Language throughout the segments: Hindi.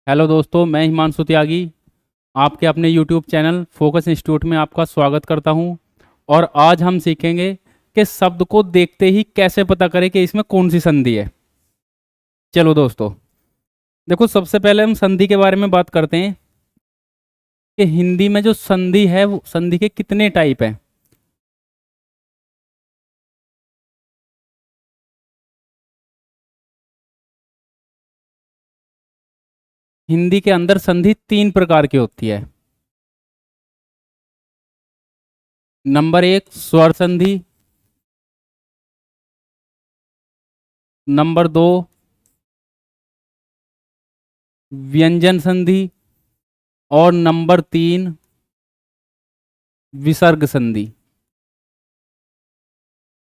हेलो दोस्तों, मैं हिमांशु त्यागी आपके अपने यूट्यूब चैनल फोकस इंस्टीट्यूट में आपका स्वागत करता हूं। और आज हम सीखेंगे कि शब्द को देखते ही कैसे पता करें कि इसमें कौन सी संधि है। चलो दोस्तों, देखो सबसे पहले हम संधि के बारे में बात करते हैं कि हिंदी में जो संधि है वो संधि के कितने टाइप हैं। हिंदी के अंदर संधि तीन प्रकार की होती है। नंबर एक, स्वर संधि। नंबर दो, व्यंजन संधि। और नंबर तीन, विसर्ग संधि।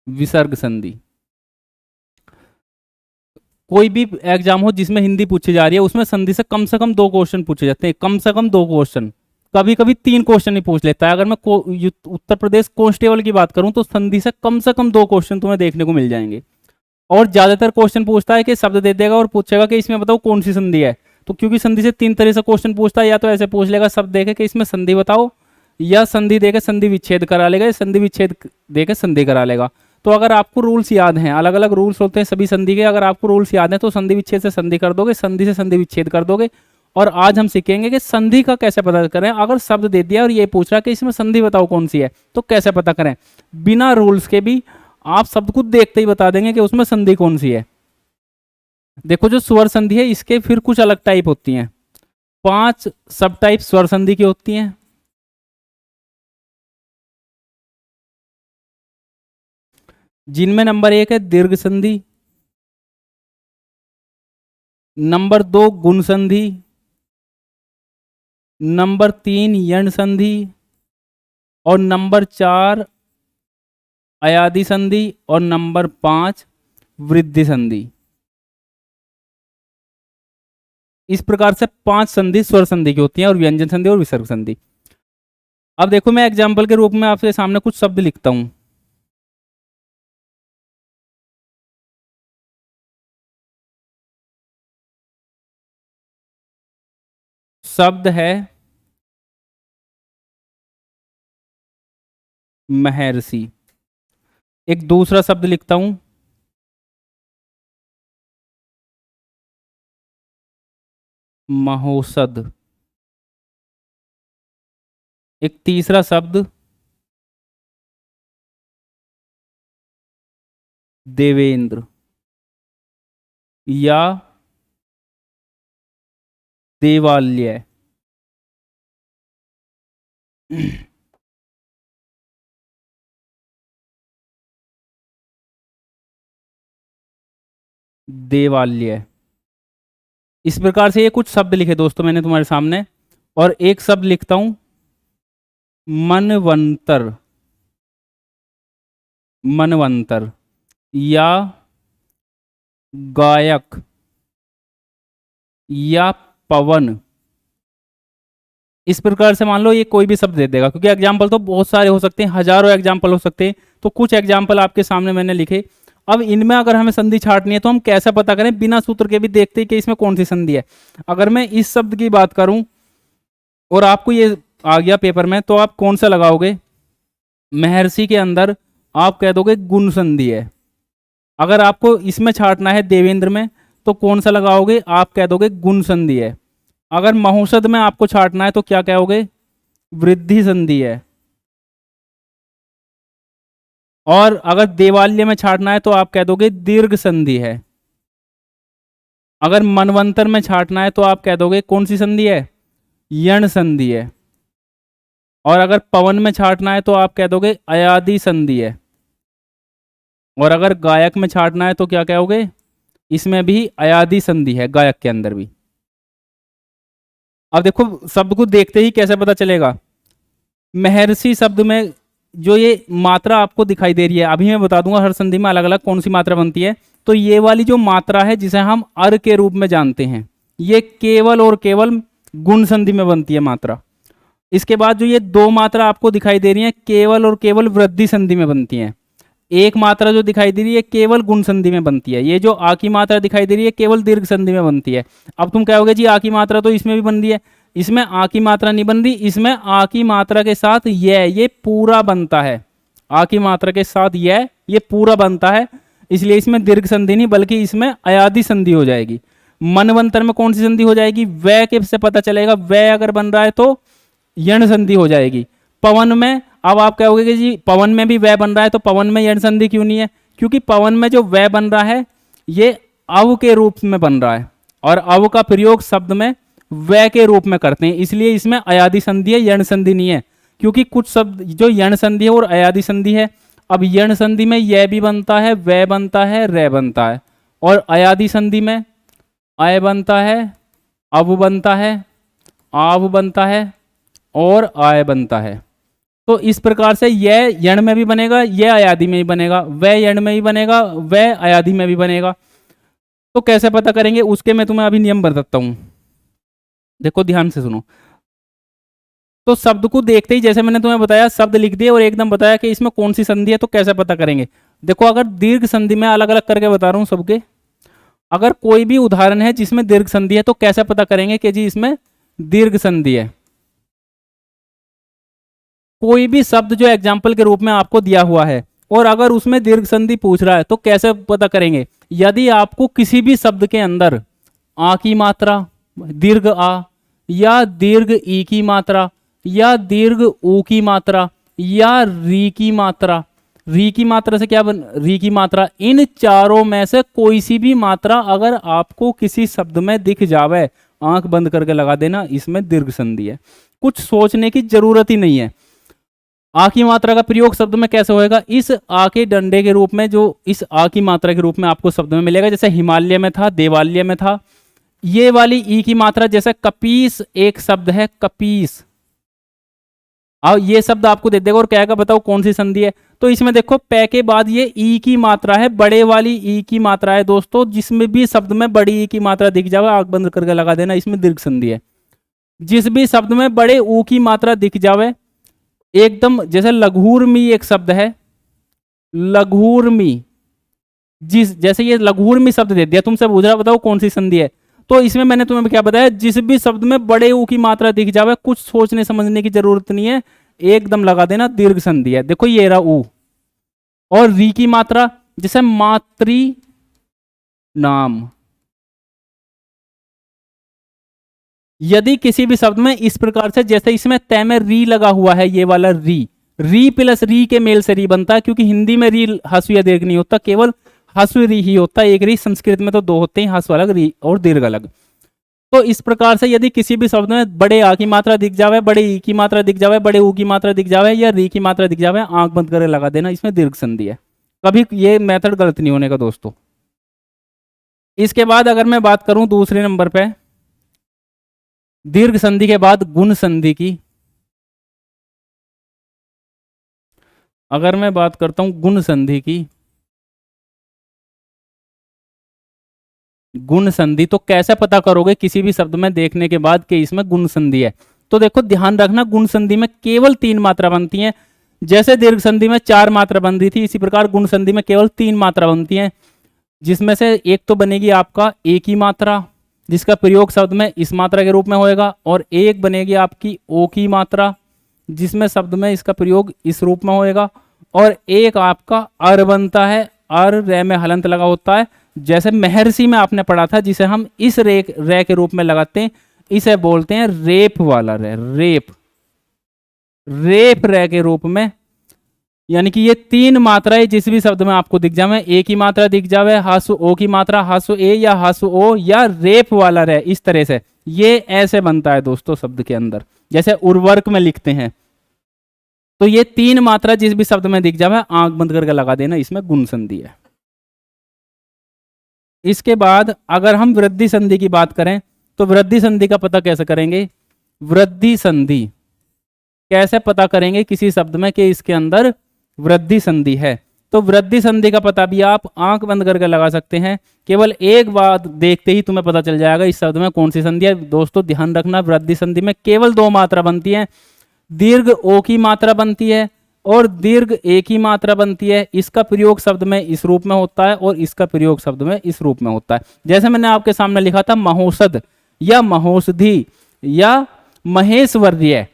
विसर्ग संधि। कोई भी एग्जाम हो जिसमें हिंदी पूछी जा रही है उसमें संधि से कम दो क्वेश्चन पूछे जाते हैं, कम से कम दो क्वेश्चन। कभी कभी तीन क्वेश्चन ही पूछ लेता है। अगर मैं उत्तर प्रदेश कांस्टेबल की बात करूं तो संधि से कम दो क्वेश्चन तुम्हें देखने को मिल जाएंगे। और ज्यादातर क्वेश्चन पूछता है कि शब्द दे देगा और पूछेगा कि इसमें बताओ कौन सी संधि है। तो क्योंकि संधि से तीन तरह से क्वेश्चन पूछता है, या तो ऐसे पूछ लेगा शब्द देखे कि इसमें संधि बताओ, या संधि देके संधि विच्छेद करा लेगा, या संधि विच्छेद देके संधि करा लेगा। तो अगर आपको रूल्स याद हैं, अलग अलग रूल्स होते हैं सभी संधि के, अगर आपको रूल्स याद हैं तो संधि विच्छेद से संधि कर दोगे, संधि से संधि विच्छेद कर दोगे। और आज हम सीखेंगे कि संधि का कैसे पता करें। अगर शब्द दे दिया और ये पूछ रहा कि इसमें संधि बताओ कौन सी है, तो कैसे पता करें। बिना रूल्स के भी आप शब्द को देखते ही बता देंगे कि उसमें संधि कौन सी है। देखो, जो स्वर संधि है इसके फिर कुछ अलग टाइप होती हैं। 5 सब टाइप स्वर संधि की होती हैं। जिनमें नंबर एक है दीर्घ संधि। नंबर दो, गुण संधि। नंबर तीन, यण संधि। और नंबर चार, अयादि संधि। और नंबर पांच, वृद्धि संधि। इस प्रकार से 5 संधि स्वर संधि की होती हैं, और व्यंजन संधि और विसर्ग संधि। अब देखो, मैं एग्जाम्पल के रूप में आपके सामने कुछ शब्द लिखता हूं। शब्द है महर्षि। एक दूसरा शब्द लिखता हूं, महोषध। एक तीसरा शब्द, देवेंद्र या देवालय। देवालय। इस प्रकार से ये कुछ शब्द लिखे दोस्तों मैंने तुम्हारे सामने। और एक शब्द लिखता हूं, मनवंतर। मनवंतर या गायक या पवन। इस प्रकार से मान लो ये कोई भी शब्द दे देगा, क्योंकि एग्जाम्पल तो बहुत सारे हो सकते हैं, हजारों एग्जाम्पल हो सकते हैं। तो कुछ एग्जाम्पल आपके सामने मैंने लिखे। अब इनमें अगर हमें संधि छांटनी है तो हम कैसे पता करें, बिना सूत्र के भी देखते हैं कि इसमें कौन सी संधि है। अगर मैं इस शब्द की बात करूं और आपको ये आ गया पेपर में, तो आप कौन सा लगाओगे। महर्षि के अंदर आप कह दोगे गुण संधि है। अगर आपको इसमें छांटना है देवेंद्र में, तो कौन सा लगाओगे, आप कह दोगे गुण संधि है। अगर महोषध में आपको छांटना है तो क्या कहोगे, वृद्धि संधि है। और अगर देवालय में छांटना है तो आप कह दोगे दीर्घ संधि है। अगर मनवंतर में छांटना है तो आप कह दोगे कौन सी संधि है, यण संधि है। और अगर पवन में छांटना है तो आप कह दोगे अयादि संधि है। और अगर गायक में छांटना है तो क्या कहोगे, इसमें भी अयादि संधि है, गायक के अंदर भी। अब देखो, शब्द को देखते ही कैसे पता चलेगा। महर्षि शब्द में जो ये मात्रा आपको दिखाई दे रही है, अभी मैं बता दूंगा हर संधि में अलग अलग कौन सी मात्रा बनती है। तो ये वाली जो मात्रा है जिसे हम अर के रूप में जानते हैं, ये केवल और केवल गुण संधि में बनती है मात्रा। इसके बाद जो ये दो मात्रा आपको दिखाई दे रही है, केवल और केवल वृद्धि संधि में बनती है। एक मात्रा जो दिखाई दे रही है केवल गुण संधि में बनती है, ये जो आ की मात्रा दिखाई दे रही है केवल दीर्घ संधि में बनती है। अब तुम कहोगे जी आ की मात्रा तो इसमें भी बन रही है, इसमें आ की मात्रा नहीं बन रही, इसमें आ की मात्रा के साथ ये पूरा बनता है, आ की मात्रा के साथ ये पूरा बनता है, इसलिए इसमें दीर्घ संधि नहीं बल्कि इसमें अयादि संधि हो जाएगी। मनवंतर में कौन सी संधि हो जाएगी, वह के से पता चलेगा, वह अगर बन रहा है तो यण संधि हो जाएगी। पवन में, अब आप कहोगे कि जी पवन में भी वह बन रहा है तो पवन में यण संधि क्यों नहीं है, क्योंकि पवन में जो वह बन रहा है ये अव के रूप में बन रहा है और अव का प्रयोग शब्द में वह के रूप में करते हैं, इसलिए इसमें अयादि संधि है, यण संधि नहीं है। क्योंकि कुछ शब्द जो यण संधि है और अयादि संधि है, अब यण संधि में यह भी बनता है, वह बनता है, रे बनता है, और अयादि संधि में अय बनता है, अव बनता है, आव बनता है और आय बनता है। तो इस प्रकार से यह यण में भी बनेगा, यह अयादि में भी बनेगा, वह यण में भी बनेगा, वह अयादि में भी बनेगा। तो कैसे पता करेंगे उसके मैं तुम्हें अभी नियम बताता हूं, देखो ध्यान से सुनो। तो शब्द को देखते ही जैसे मैंने तुम्हें बताया शब्द लिख दिए और एकदम बताया कि इसमें कौन सी संधि है, तो कैसे पता करेंगे। देखो अगर दीर्घ संधि में अलग अलग करके बता रहा हूं सबके, अगर कोई भी उदाहरण है जिसमें दीर्घ संधि है तो कैसे पता करेंगे कि जी इसमें दीर्घ संधि है। कोई भी शब्द जो एग्जाम्पल के रूप में आपको दिया हुआ है और अगर उसमें दीर्घ संधि पूछ रहा है तो कैसे पता करेंगे। यदि आपको किसी भी शब्द के अंदर आ की मात्रा दीर्घ आ या दीर्घ ई की मात्रा या दीर्घ ऊ की मात्रा या री की मात्रा, री की मात्रा से क्या बन, री की मात्रा, इन चारों में से कोई सी भी मात्रा अगर आपको किसी शब्द में दिख जावे, आंख बंद करके लगा देना, इसमें दीर्घ संधि है। कुछ सोचने की जरूरत ही नहीं है। आ की मात्रा का प्रयोग शब्द में कैसे होएगा, इस आ के डंडे के रूप में, जो इस आ की मात्रा के रूप में आपको शब्द में मिलेगा, जैसे हिमालय में था, देवालय में था। ये वाली ई की मात्रा, जैसे कपीस एक शब्द है, कपीस, और ये शब्द आपको दे देगा और कहेगा बताओ कौन सी संधि है। तो इसमें देखो पै के बाद ये ई की मात्रा है, बड़े वाली ई की मात्रा है दोस्तों, जिसमें भी शब्द में बड़ी ई की मात्रा दिख जावे आंख बंद करके लगा देना, इसमें दीर्घ संधि है। जिस भी शब्द में बड़े ऊ की मात्रा दिख जावे एकदम, जैसे लघुर्मी एक शब्द है, लघुर्मी, जैसे ये लघुर्मी शब्द दे दिया, तुमसे पूछ रहा बताओ कौन सी संधि है, तो इसमें मैंने तुम्हें क्या बताया, जिस भी शब्द में बड़े ऊ की मात्रा दिख जावे कुछ सोचने समझने की जरूरत नहीं है, एकदम लगा देना दीर्घ संधि है। देखो ये रहा ऊ, और री की मात्रा जैसे मातृ नाम, यदि किसी भी शब्द में इस प्रकार से, जैसे इसमें तय में री लगा हुआ है, ये वाला री, री प्लस री के मेल से री बनता है, क्योंकि हिंदी में री हस्व या दीर्घ नहीं होता, केवल हस्व री ही होता है, एक री। संस्कृत में तो दो होते हैं, हस्व अलग री और दीर्घ अलग। तो इस प्रकार से यदि किसी भी शब्द में बड़े आ की मात्रा दिख जावे, बड़े ई की मात्रा दिख जावे, बड़े ऊ की मात्रा दिख जावे या री की मात्रा दिख जावे, आंख बंद करके लगा देना, इसमें दीर्घ संधि है। कभी ये मेथड गलत नहीं होने का दोस्तों। इसके बाद अगर मैं बात करूं दूसरे नंबर पे दीर्घ संधि के बाद गुण संधि की, अगर मैं बात करता हूं गुण संधि की, गुण संधि तो कैसे पता करोगे किसी भी शब्द में देखने के बाद कि इसमें गुण संधि है। तो देखो ध्यान रखना, गुण संधि में केवल 3 मात्रा बनती हैं। जैसे दीर्घ संधि में 4 मात्रा बन रही थी, इसी प्रकार गुण संधि में केवल 3 मात्रा बनती हैं, जिसमें से एक तो बनेगी आपका ए की मात्रा, जिसका प्रयोग शब्द में इस मात्रा के रूप में होएगा, और एक बनेगी आपकी ओ की मात्रा, जिसमें शब्द में इसका प्रयोग इस रूप में होएगा, और एक आपका अर बनता है, अर रे में हलंत लगा होता है, जैसे महर्षि में आपने पढ़ा था, जिसे हम इस रे के रूप में लगाते हैं, इसे बोलते हैं रेप वाला रे, रेप, रेप रे के रूप में। यानी कि ये 3 मात्राएं जिस भी शब्द में आपको दिख जावे, ए की मात्रा दिख जावे, हासु ओ की मात्रा, हासु ए या हासु ओ या रेप वाला रे, इस तरह से ये ऐसे बनता है दोस्तों शब्द के अंदर, जैसे उर्वरक में लिखते हैं। तो ये 3 मात्रा जिस भी शब्द में दिख जावे आंख बंद करके लगा देना, इसमें गुण संधि है। इसके बाद अगर हम वृद्धि संधि की बात करें तो वृद्धि संधि का पता कैसे करेंगे। वृद्धि संधि कैसे पता करेंगे किसी शब्द में कि इसके अंदर वृद्धि संधि है। तो वृद्धि संधि का पता भी आप आंख बंद करके लगा सकते हैं, केवल एक बात देखते ही तुम्हें पता चल जाएगा इस शब्द में कौन सी संधि है। दोस्तों ध्यान रखना, वृद्धि संधि में केवल 2 मात्रा बनती है, दीर्घ ओ की मात्रा बनती है, और दीर्घ एक ही मात्रा बनती है, इसका प्रयोग शब्द में इस रूप में होता है और इसका प्रयोग शब्द में इस रूप में होता है। जैसे मैंने आपके सामने लिखा था महोषध या महोषधि या महेश्वर्य,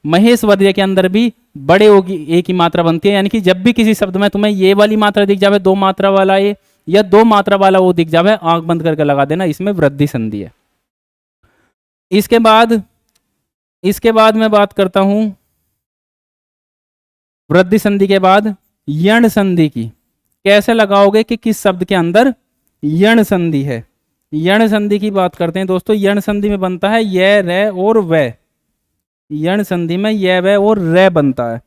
महेश्वर्य के अंदर भी बड़े होगी एक ही मात्रा बनती है, यानी कि जब भी किसी शब्द में तुम्हें ये वाली मात्रा दिख जावे, दो मात्रा वाला ये या दो मात्रा वाला वो दिख जावे, आंख बंद करके लगा देना, इसमें वृद्धि संधि है। इसके बाद मैं बात करता हूं वृद्धि संधि के बाद यण संधि की। कैसे लगाओगे कि किस शब्द के अंदर यण संधि है। यण संधि की बात करते हैं दोस्तों। यण संधि में बनता है य, रे और व। यण संधि में य, व और रे बनता है।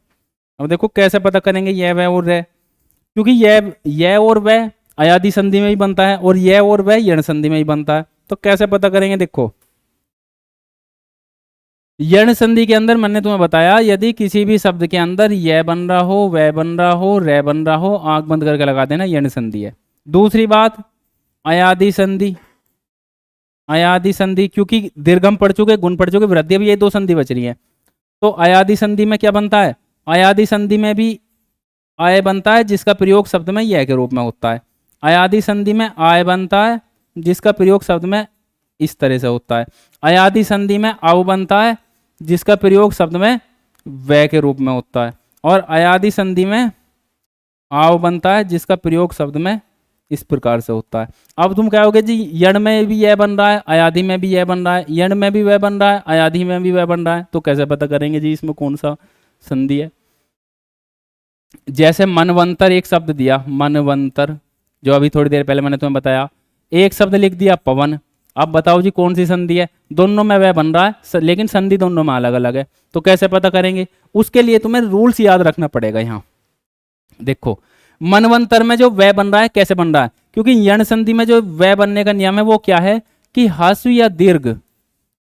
अब देखो कैसे पता करेंगे य, व और रे, क्योंकि य और व अयादि संधि में ही बनता है और य और व यण संधि में ही बनता है। तो कैसे पता करेंगे, देखो यण संधि के अंदर मैंने तुम्हें बताया, यदि किसी भी शब्द के अंदर य बन रहा हो, व बन रहा हो, रे बन रहा हो, आंख बंद करके लगा देना, यण संधि है। दूसरी बात अयादि संधि। अयादि संधि क्योंकि दीर्घम पढ़ चुके, गुण पढ़ चुके, वृद्धि, अब ये दो संधि बच रही है। तो अयादि संधि में क्या बनता है, अयादि संधि में भी आय बनता है जिसका प्रयोग शब्द में य के रूप में होता है। अयादि संधि में आय बनता है जिसका प्रयोग शब्द में इस तरह से होता है। अयादि संधि में आव बनता है जिसका प्रयोग शब्द में व के रूप में होता है। और अयादि संधि में आव बनता है जिसका प्रयोग शब्द में इस प्रकार से होता है। अब तुम कहोगे जी यण में भी यह बन रहा है, अयादि में भी यह बन रहा है, यण में भी वह बन रहा है, अयादि में भी वह बन रहा है, तो कैसे पता करेंगे जी इसमें कौन सा संधि है। जैसे मनवंतर एक शब्द दिया, मनवंतर, जो अभी थोड़ी देर पहले मैंने तुम्हें बताया। एक शब्द लिख दिया पवन, अब बताओ जी कौन सी संधि है। दोनों में वह बन रहा है लेकिन संधि दोनों में अलग अलग है, तो कैसे पता करेंगे। उसके लिए तुम्हें रूल्स याद रखना पड़ेगा। यहाँ देखो मनवंतर में जो वह बन रहा है कैसे बन रहा है, क्योंकि यण संधि में जो वह बनने का नियम है वो क्या है कि हास्व या दीर्घ,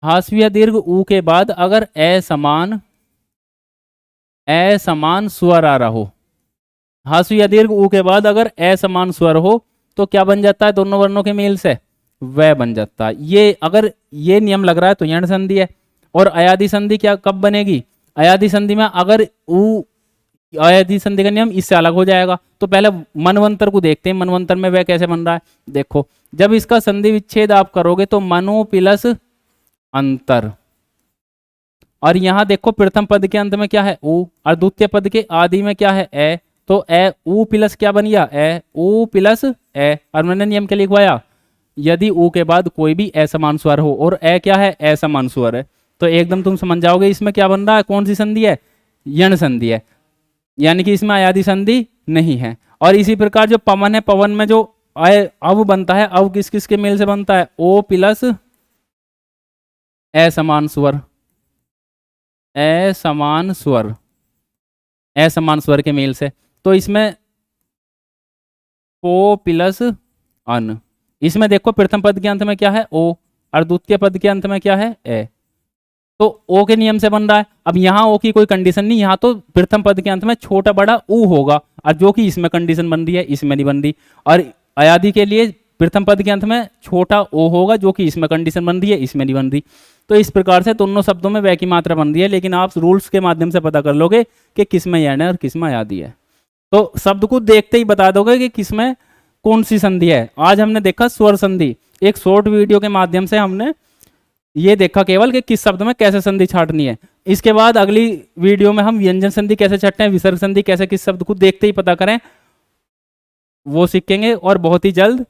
हास्व या दीर्घ ऊ के बाद अगर असमान स्वर आ रहा हो, हास्व या दीर्घ ऊ के बाद अगर असमान स्वर हो तो क्या बन जाता है, दोनों वर्णों के मेल से वह बन जाता है। ये अगर ये नियम लग रहा है तो यण संधि है। और अयादि संधि क्या कब बनेगी, अयादि संधि में अगर ऊ, अयादि संधि का नियम इससे अलग हो जाएगा। तो पहले मनवंतर को देखते हैं, मनवंतर में वह कैसे बन रहा है। देखो जब इसका संधि विच्छेद आप करोगे तो मनो प्लस अंतर, और यहां देखो प्रथम पद के अंत में क्या है ऊ, और द्वितीय पद के आदि में क्या है ए, तो ए ऊ प्लस क्या बन गया ए, ऊ प्लस ए। और मैंने नियम क्या लिखवाया, यदि ऊ के बाद कोई भी असमान स्वर हो, और ए क्या है असमान स्वर है, तो एकदम तुम समझ जाओगे इसमें क्या बन रहा है, कौन सी संधि है, यण संधि है, यानी कि इसमें अयादि संधि नहीं है। और इसी प्रकार जो पवन है, पवन में जो अव बनता है, अव किस किस के मेल से बनता है, ओ प्लस असमान स्वर, असमान स्वर, असमान स्वर के मेल से। तो इसमें ओ प्लस अन, इसमें देखो प्रथम पद के अंत में क्या है ओ, और द्वितीय पद के अंत में क्या है ए, तो ओ के नियम से बन रहा है। अब यहाँ ओ की कोई कंडीशन नहीं, यहाँ तो प्रथम पद के अंत में छोटा बड़ा ऊ होगा, और जो कि इसमें कंडीशन बन रही है इसमें नहीं बन रही। और अयादि के लिए प्रथम पद के अंत में छोटा ओ होगा, जो कि इसमें कंडीशन बन रही है इसमें नहीं बन रही। तो इस प्रकार से दोनों शब्दों में वह की मात्रा बन रही है, लेकिन आप रूल्स के माध्यम से पता कर लोगे कि किसमें यण है और किसमें अयादि है। तो शब्द को देखते ही बता दोगे कि किसमें कौन सी संधि है। आज हमने देखा स्वर संधि, एक शॉर्ट वीडियो के माध्यम से हमने ये देखा केवल कि किस शब्द में कैसे संधि छाटनी है। इसके बाद अगली वीडियो में हम व्यंजन संधि कैसे छाटते हैं, विसर्ग संधि कैसे किस शब्द को देखते ही पता करें, वो सीखेंगे। और बहुत ही जल्द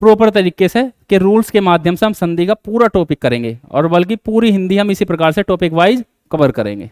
प्रॉपर तरीके से के रूल्स के माध्यम से हम संधि का पूरा टॉपिक करेंगे, और बल्कि पूरी हिंदी हम इसी प्रकार से टॉपिक वाइज कवर करेंगे।